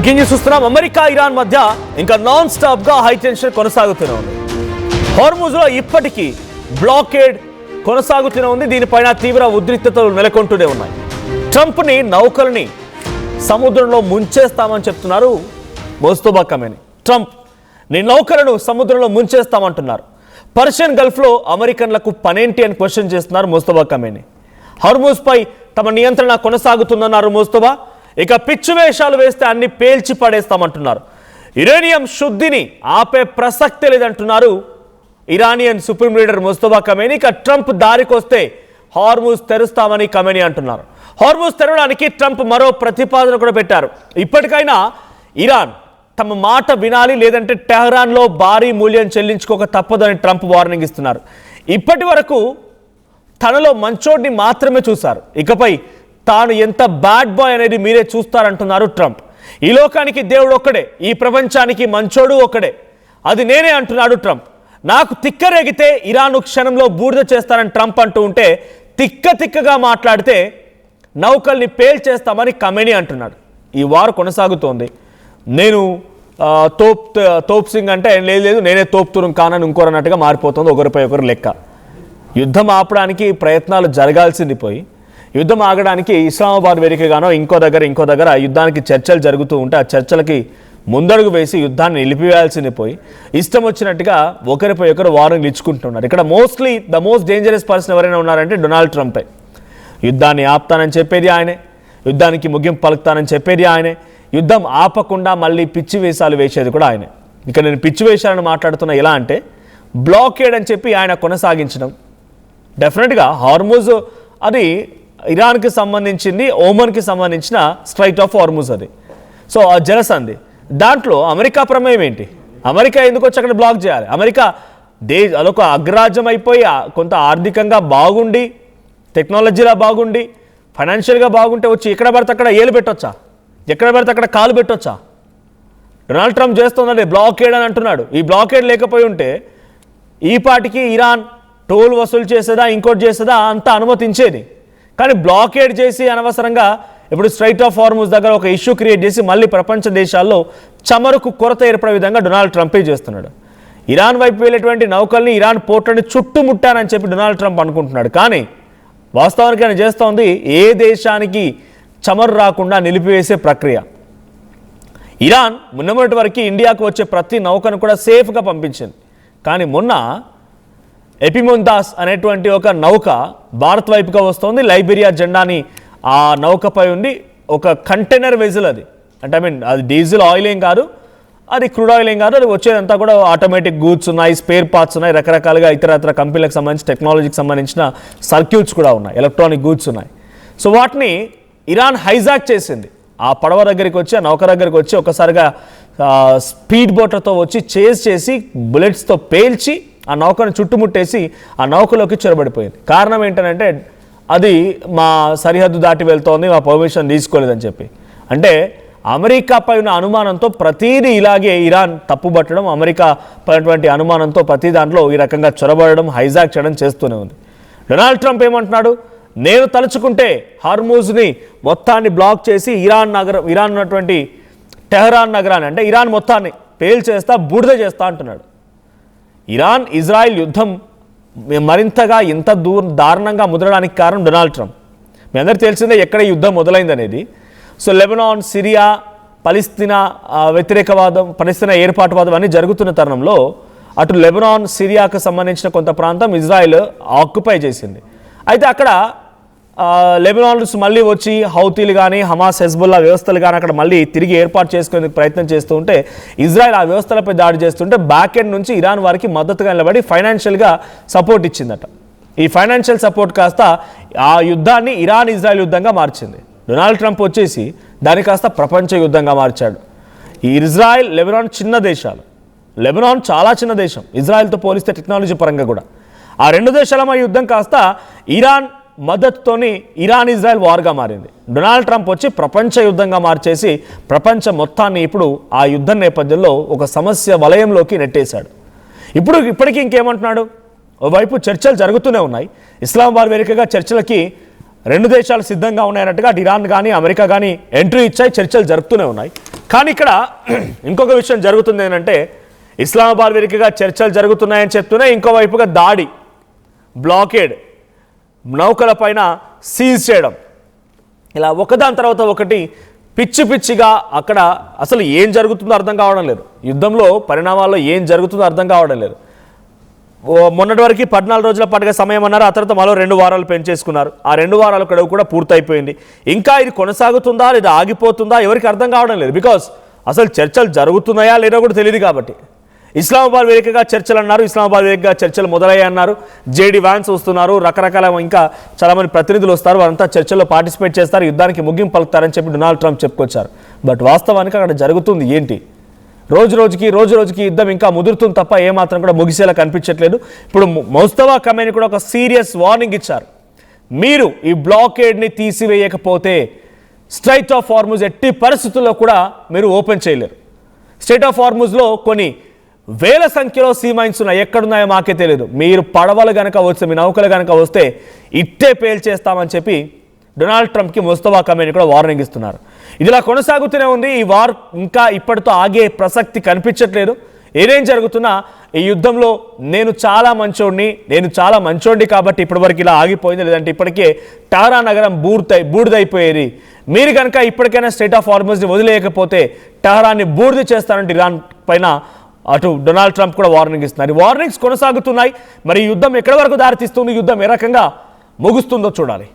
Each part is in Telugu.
బ్రేకింగ్ న్యూస్ చూస్తున్నాం. అమెరికా ఇరాన్ మధ్య ఇంకా నాన్ స్టాప్ గా హై టెన్షన్ కొనసాగుతూనే ఉంది. హార్ముజ్ లో ఇప్పటికీ బ్లాకేడ్ కొనసాగుతూనే ఉంది. దీనిపైన తీవ్ర ఉద్రిక్తతలు నెలకొంటూనే ఉన్నాయి. ట్రంప్ ని నౌకల్ని సముద్రంలో ముంచేస్తామని చెప్తున్నారు ముస్తఫా ఖమేనీ. ట్రంప్ నీ నౌకలను సముద్రంలో ముంచేస్తామంటున్నారు. పర్షియన్ గల్ఫ్ లో అమెరికన్లకు పనేంటి అని క్వశ్చన్ చేస్తున్నారు ముస్తఫా ఖమేనీ. హార్ముజ్ పై తమ నియంత్రణ కొనసాగుతుందన్నారు ముస్తఫా. ఇక పిచ్చి వేషాలు వేస్తే అన్ని పేల్చి పడేస్తామంటున్నారు. యురేనియం శుద్ధిని ఆపే ప్రసక్తే లేదంటున్నారు Iranian supreme leader Mustafa Khamenei. ఇక ట్రంప్ దారికొస్తే హార్ముజ్ తెరుస్తామని ఖమేనీ అంటున్నారు. హార్ముజ్ తెరవడానికి ట్రంప్ మరో ప్రతిపాదన కూడా పెట్టారు. ఇప్పటికైనా ఇరాన్ తమ మాట వినాలి, లేదంటే టెహ్రాన్లో భారీ మూల్యం చెల్లించుకోక తప్పదని ట్రంప్ వార్నింగ్ ఇస్తున్నారు. ఇప్పటి వరకు తనలో మంచోడిని మాత్రమే చూశారు, ఇకపై తాను ఎంత బ్యాడ్ బాయ్ అనేది మీరే చూస్తారంటున్నారు ట్రంప్. ఈ లోకానికి దేవుడు ఒక్కడే, ఈ ప్రపంచానికి మంచోడు ఒక్కడే, అది నేనే అంటున్నాడు ట్రంప్. నాకు తిక్కరేగితే ఇరాన్ను క్షణంలో బూడిద చేస్తానని ట్రంప్ అంటూ ఉంటే, తిక్కగా మాట్లాడితే నౌకల్ని పేల్చేస్తామని ఖమేనీ అంటున్నాడు. ఈ వారు కొనసాగుతోంది. నేను తోప్ సింగ్ అంటే లేదు నేనే తోపుతురం కానని ఇంకోరన్నట్టుగా మారిపోతుంది. ఒకరిపై ఒకరు లెక్క. యుద్ధం ఆపడానికి ప్రయత్నాలు జరగాల్సింది పోయి, యుద్ధం ఆగడానికి ఇస్లామాబాద్ వేదికగానో ఇంకో దగ్గర యుద్ధానికి చర్చలు జరుగుతూ ఉంటే ఆ చర్చలకి ముందడుగు వేసి యుద్ధాన్ని నిలిపివేయాల్సింది పోయి ఇష్టం వచ్చినట్టుగా ఒకరిపై ఒకరు వార్నింగ్లు ఇచ్చుకుంటున్నారు. ఇక్కడ ద మోస్ట్ డేంజరస్ పర్సన్ ఎవరైనా ఉన్నారంటే డొనాల్డ్ ట్రంపే. యుద్ధాన్ని ఆపుతానని చెప్పేది ఆయనే, యుద్ధానికి ముగింపు పలుకుతానని చెప్పేది ఆయనే, యుద్ధం ఆపకుండా మళ్ళీ పిచ్చి వేషాలు వేసేది కూడా ఆయనే. ఇక నేను పిచ్చి వేషాలను మాట్లాడుతున్నా. ఎలా అంటే బ్లాకేడ్ అని చెప్పి ఆయన కొనసాగించడం. డెఫినెట్గా హార్ముజ్ అది ఇరాన్కి సంబంధించింది, ఓమన్కి సంబంధించిన స్ట్రైట్ ఆఫ్ హార్ముజ్ అది. సో ఆ జలసంధి దాంట్లో అమెరికా ప్రమేయం ఏంటి? అమెరికా ఎందుకు వచ్చి అక్కడ బ్లాక్ చేయాలి? అమెరికా అదొక అగ్రరాజ్యం అయిపోయి కొంత ఆర్థికంగా బాగుండి, టెక్నాలజీలా బాగుండి, ఫైనాన్షియల్గా బాగుంటే వచ్చి ఎక్కడ పడితే అక్కడ ఏలు పెట్టొచ్చా? ఎక్కడ పడితే అక్కడ కాలు పెట్టొచ్చా? డొనాల్డ్ ట్రంప్ చేస్తుందంటే బ్లాకేడ్ అని అంటున్నాడు. ఈ బ్లాకేడ్ లేకపోయి ఉంటే ఈ పాటికి ఇరాన్ టోల్ వసూలు చేసేదా, ఇంకోటి చేసేదా అంతా అనుమతించేది. కానీ బ్లాకేడ్ చేసి అనవసరంగా ఇప్పుడు స్ట్రైట్ ఆఫ్ హార్ముజ్ దగ్గర ఒక ఇష్యూ క్రియేట్ చేసి మళ్ళీ ప్రపంచ దేశాల్లో చమురుకు కొరత ఏర్పడే విధంగా డొనాల్డ్ ట్రంపే చేస్తున్నాడు. ఇరాన్ వైపు వెళ్ళేటువంటి నౌకల్ని, ఇరాన్ పోర్ట్లని చుట్టుముట్టానని చెప్పి డొనాల్డ్ ట్రంప్ అనుకుంటున్నాడు. కానీ వాస్తవానికి ఆయన చేస్తోంది ఏ దేశానికి చమురు రాకుండా నిలిపివేసే ప్రక్రియ. ఇరాన్ మొన్నటి వరకు ఇండియాకు వచ్చే ప్రతి నౌకను కూడా సేఫ్గా పంపించింది. కానీ మొన్న ఎపిమొందాస్ అనేటువంటి ఒక నౌక భారత్ వైపుగా వస్తుంది. లైబీరియా జెండాని ఆ నౌకపై ఉండి ఒక కంటైనర్ వెజిల్ అది, అంటే అది డీజిల్ ఆయిల్ ఏం కాదు, అది క్రూడ్ ఆయిల్ ఏం కాదు, అది వచ్చేదంతా కూడా ఆటోమేటిక్ గూడ్స్ ఉన్నాయి, స్పేర్ పార్ట్స్ ఉన్నాయి, రకరకాలుగా ఇతర కంపెనీలకు సంబంధించి టెక్నాలజీకి సంబంధించిన సర్క్యూట్స్ కూడా ఉన్నాయి, ఎలక్ట్రానిక్ గూడ్స్ ఉన్నాయి. సో వాటిని ఇరాన్ హైజాక్ చేసింది. ఆ పడవ దగ్గరికి వచ్చి, ఆ నౌక దగ్గరికి వచ్చి ఒకసారిగా స్పీడ్ బోట్లతో వచ్చి చేజ్ చేసి బుల్లెట్స్తో పేల్చి ఆ నౌకను చుట్టుముట్టేసి ఆ నౌకలోకి చొరబడిపోయింది. కారణం ఏంటంటే అది మా సరిహద్దు దాటి వెళ్తోంది, మా పర్మిషన్ తీసుకోలేదని చెప్పి. అంటే అమెరికాపై ఉన్న అనుమానంతో ప్రతిదీ ఇలాగే ఇరాన్ తప్పుబట్టడం, అమెరికా పైనటువంటి అనుమానంతో ప్రతి దాంట్లో ఈ రకంగా చొరబడడం, హైజాక్ చేయడం చేస్తూనే ఉంది. డొనాల్డ్ ట్రంప్ ఏమంటున్నాడు? నేను తలుచుకుంటే హార్ముజ్ని మొత్తాన్ని బ్లాక్ చేసి ఇరాన్ ఉన్నటువంటి టెహ్రాన్ నగరాన్ని, అంటే ఇరాన్ మొత్తాన్ని పేల్చేస్తా, బూడిద చేస్తా అంటున్నాడు. ఇరాన్ ఇజ్రాయిల్ యుద్ధం మరింతగా ఇంత దారుణంగా ముదరడానికి కారణం డొనాల్డ్ ట్రంప్. మీ అందరికీ తెలిసిందే ఎక్కడ యుద్ధం మొదలైందనేది. So Lebanon, Syria, Palestine వ్యతిరేకవాదం, Palestine ఏర్పాటువాదం అన్నీ జరుగుతున్న తరుణంలో అటు లెబనాన్, సిరియాకు సంబంధించిన కొంత ప్రాంతం ఇజ్రాయిల్ ఆక్యుపై చేసింది. అయితే అక్కడ లెబనాన్స్ మళ్ళీ వచ్చి హౌతీలు కానీ, హమాస్, హెజ్బుల్లా వ్యవస్థలు కానీ అక్కడ మళ్ళీ తిరిగి ఏర్పాటు చేసుకునే ప్రయత్నం చేస్తూ ఉంటే, ఇజ్రాయెల్ ఆ వ్యవస్థలపై దాడి చేస్తుంటే బ్యాక్ ఎండ్ నుంచి ఇరాన్ వారికి మద్దతుగా నిలబడి ఫైనాన్షియల్గా సపోర్ట్ ఇచ్చిందట. ఈ ఫైనాన్షియల్ సపోర్ట్ కాస్త ఆ యుద్ధాన్ని ఇరాన్ ఇజ్రాయెల్ యుద్ధంగా మార్చింది. డొనాల్డ్ ట్రంప్ వచ్చేసి దాన్ని కాస్త ప్రపంచ యుద్ధంగా మార్చాడు. ఈ ఇజ్రాయెల్, లెబనాన్ చిన్న దేశాలు. లెబనాన్ చాలా చిన్న దేశం ఇజ్రాయెల్తో పోలిస్తే టెక్నాలజీ పరంగా కూడా. ఆ రెండు దేశాల మా యుద్ధం కాస్త ఇరాన్ మద్దతుతోని ఇరాన్ ఇజ్రాయెల్ వార్గా మారింది. డొనాల్డ్ ట్రంప్ వచ్చి ప్రపంచ యుద్ధంగా మార్చేసి ప్రపంచ మొత్తాన్ని ఇప్పుడు ఆ యుద్ధం నేపథ్యంలో ఒక సమస్య వలయంలోకి నెట్టేశాడు. ఇప్పటికీ ఇంకేమంటున్నాడు? ఓవైపు చర్చలు జరుగుతూనే ఉన్నాయి. ఇస్లామాబాద్ వేదికగా చర్చలకి రెండు దేశాలు సిద్ధంగా ఉన్నాయన్నట్టుగా ఇరాన్ కానీ అమెరికా కానీ ఎంట్రీ ఇచ్చాయి, చర్చలు జరుపుతూనే ఉన్నాయి. కానీ ఇక్కడ ఇంకొక విషయం జరుగుతుంది ఏంటంటే ఇస్లామాబాద్ వేదికగా చర్చలు జరుగుతున్నాయని చెప్తూనే ఇంకోవైపుగా దాడి, బ్లాకేడ్, నౌకల పైన సీజ్ చేయడం, ఇలా ఒకదాని తర్వాత ఒకటి పిచ్చి పిచ్చిగా అక్కడ అసలు ఏం జరుగుతుందో అర్థం కావడం లేదు. యుద్ధంలో పరిణామాల్లో ఏం జరుగుతుందో అర్థం కావడం లేదు. మొన్నటి వరకు 14 రోజుల పాటుగా సమయం అన్నారు, ఆ తర్వాత మరో 2 వారాలు పెంచేసుకున్నారు. ఆ 2 వారాల గడువు కూడా పూర్తయిపోయింది. ఇంకా ఇది కొనసాగుతుందా లేదా ఆగిపోతుందా ఎవరికి అర్థం కావడం లేదు. బికాస్ అసలు చర్చలు జరుగుతున్నాయా లేదో కూడా తెలియదు. కాబట్టి ఇస్లామాబాద్ వేదికగా చర్చలు అన్నారు, ఇస్లామాబాద్ వేదికగా చర్చలు మొదలయ్యాయి అన్నారు. జేడీ వ్యాన్స్ వస్తున్నారు, రకరకాల ఇంకా చాలామంది ప్రతినిధులు వస్తారు, వారంతా చర్చల్లో పార్టిసిపేట్ చేస్తారు, యుద్ధానికి ముగింపు పలుకుతారని చెప్పి డొనాల్డ్ ట్రంప్ చెప్పుకొచ్చారు. బట్ వాస్తవానికి అక్కడ జరుగుతుంది ఏంటి? రోజు రోజుకి యుద్ధం ఇంకా ముదురుతుంది తప్ప ఏమాత్రం కూడా ముగిసేలా కనిపించట్లేదు. ఇప్పుడు ముస్తఫా ఖమేనీ కూడా ఒక సీరియస్ వార్నింగ్ ఇచ్చారు. మీరు ఈ బ్లాకేడ్ని తీసివేయకపోతే స్ట్రైట్ ఆఫ్ హార్ముజ్ ఎట్టి పరిస్థితుల్లో కూడా మీరు ఓపెన్ చేయలేరు. స్ట్రైట్ ఆఫ్ హార్ముజ్లో కొన్ని వేల సంఖ్యలో సీ మైన్స్ ఉన్నాయి, ఎక్కడున్నాయో మాకే తెలియదు. మీరు పడవలు కనుక వస్తే, మీ నౌకలు కనుక వస్తే ఇట్టే పేల్చేస్తామని చెప్పి డొనాల్డ్ ట్రంప్కి ముస్తఫా ఖమేనీ కూడా వార్నింగ్ ఇస్తున్నారు. ఇదిలా కొనసాగుతూనే ఉంది. ఈ వార్ ఇంకా ఇప్పటితో ఆగే ప్రసక్తి కనిపించట్లేదు. ఏదేం జరుగుతున్నా ఈ యుద్ధంలో నేను చాలా మంచోడిని కాబట్టి ఇప్పటివరకు ఇలా ఆగిపోయింది, లేదంటే ఇప్పటికే టారా నగరం బూడిదైపోయేది. మీరు కనుక ఇప్పటికైనా స్ట్రైట్ ఆఫ్ హార్ముజ్ని వదిలేయకపోతే టహరాన్ని బూడిద చేస్తారంటే ఇరాన్ పైన అటు డొనాల్డ్ ట్రంప్ కూడా వార్నింగ్ ఇస్తున్నారు. వార్నింగ్స్ కొనసాగుతున్నాయి. మరి ఈ యుద్ధం ఎక్కడి వరకు దారితీస్తుంది, యుద్ధం ఏ రకంగా ముగుస్తుందో చూడాలి.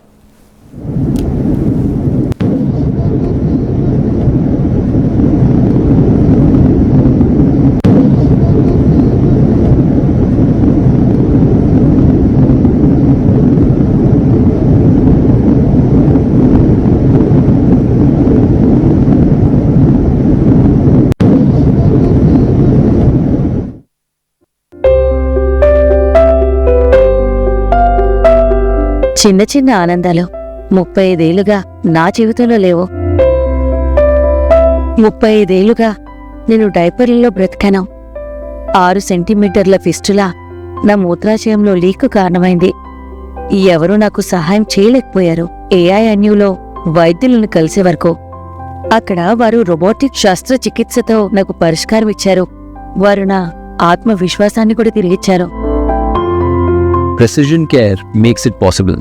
చిన్న చిన్న ఆనందాలు 35 ఏళ్లుగా నా జీవితంలో లేవు. 35 ఏళ్లుగా నేను డైపర్లలో బ్రతికాను. 6 సెంటీమీటర్ల ఫిస్టులా నా మూత్రాశయంలో లీకు కారణమైంది. ఎవరూ నాకు సహాయం చేయలేకపోయారు. AINUలో వైద్యులను కలిసే వరకు. అక్కడ వారు రోబోటిక్ శస్త్రచికిత్సతో నాకు పరిష్కారం ఇచ్చారు. వారు నా ఆత్మవిశ్వాసాన్ని కూడా తిరిగిచ్చారు. Precision care makes it possible.